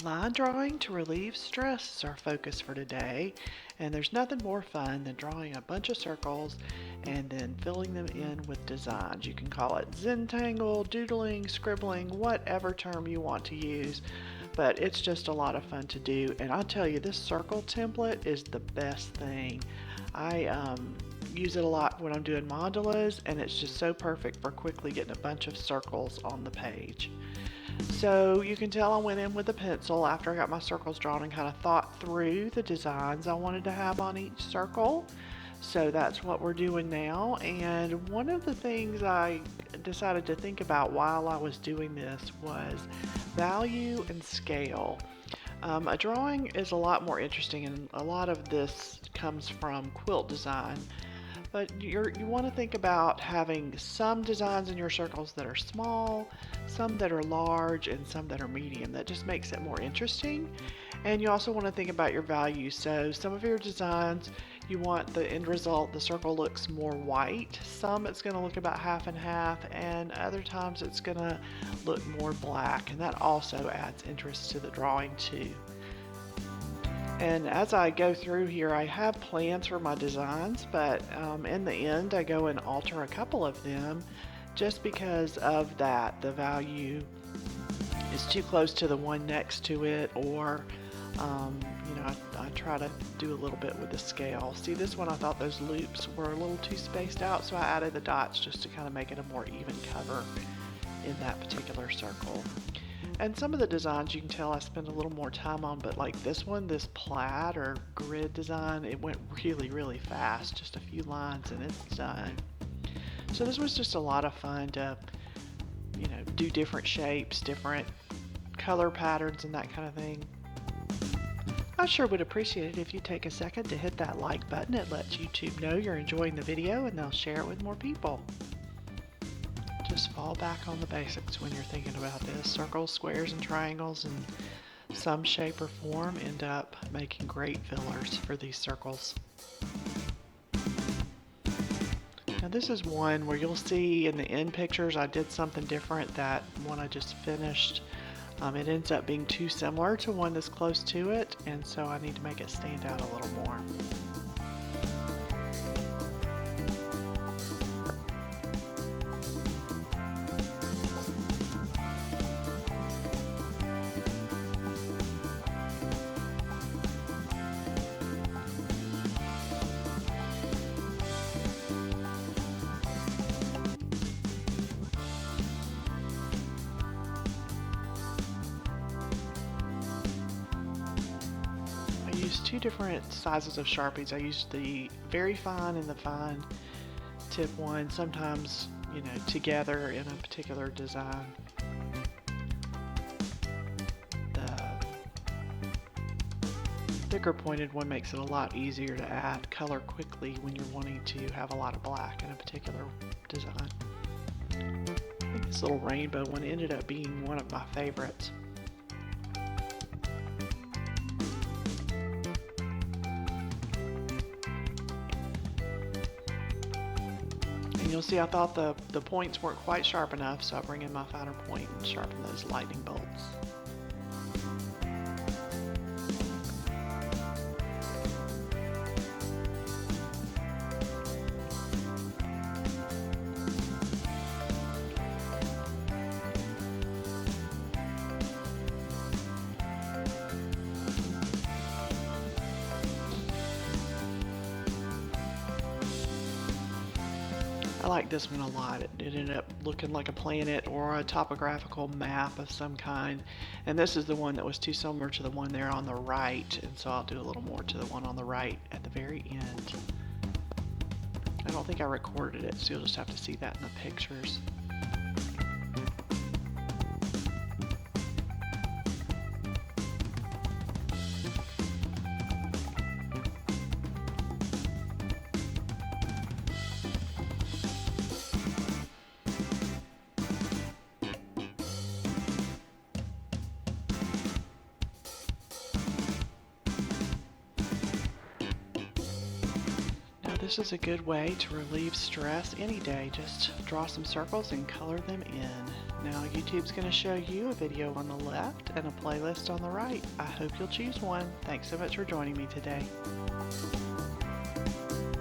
Line drawing to relieve stress is our focus for today, and there's nothing more fun than drawing a bunch of circles and then filling them in with designs. You can call it Zentangle, doodling, scribbling, whatever term you want to use, but it's just a lot of fun to do. And I'll tell you, this circle template is the best thing. I use it a lot when I'm doing mandalas, and it's just so perfect for quickly getting a bunch of circles on the page. So you can tell I went in with a pencil after I got my circles drawn and kind of thought through the designs I wanted to have on each circle. So that's what we're doing now. And one of the things I decided to think about while I was doing this was value and scale. A drawing is a lot more interesting, and a lot of this comes from quilt design. But you want to think about having some designs in your circles that are small, some that are large, and some that are medium. That just makes it more interesting. And you also want to think about your values. So some of your designs, you want the end result, the circle looks more white. Some it's going to look about half and half, and other times it's going to look more black. And that also adds interest to the drawing too. And as I go through here, I have plans for my designs, but in the end I go and alter a couple of them just because of that. The value is too close to the one next to it, or I try to do a little bit with the scale. See, this one I thought those loops were a little too spaced out, so I added the dots just to kind of make it a more even cover in that particular circle. And some of the designs you can tell I spend a little more time on, but like this one, this plaid or grid design, it went really fast, just a few lines and it's done. So this was just a lot of fun to, do different shapes, different color patterns and that kind of thing. I sure would appreciate it if you take a second to hit that like button. It lets YouTube know you're enjoying the video and they'll share it with more people. Just fall back on the basics when you're thinking about this. Circles, squares, and triangles in some shape or form end up making great fillers for these circles. Now this is one where you'll see in the end pictures I did something different. That one I just finished, it ends up being too similar to one that's close to it, and so I need to make it stand out a little more. Two different sizes of Sharpies. I used the very fine and the fine tip one, sometimes together in a particular design. The thicker pointed one makes it a lot easier to add color quickly when you're wanting to have a lot of black in a particular design. I think this little rainbow one ended up being one of my favorites. You'll see I thought the points weren't quite sharp enough, so I bring in my finer point and sharpen those lightning bolts. I like this one a lot. It ended up looking like a planet or a topographical map of some kind. And this is the one that was too similar to the one there on the right, and so I'll do a little more to the one on the right at the very end. I don't think I recorded it, so you'll just have to see that in the pictures. This is a good way to relieve stress any day. Just draw some circles and color them in. Now YouTube's going to show you a video on the left and a playlist on the right. I hope you'll choose one. Thanks so much for joining me today.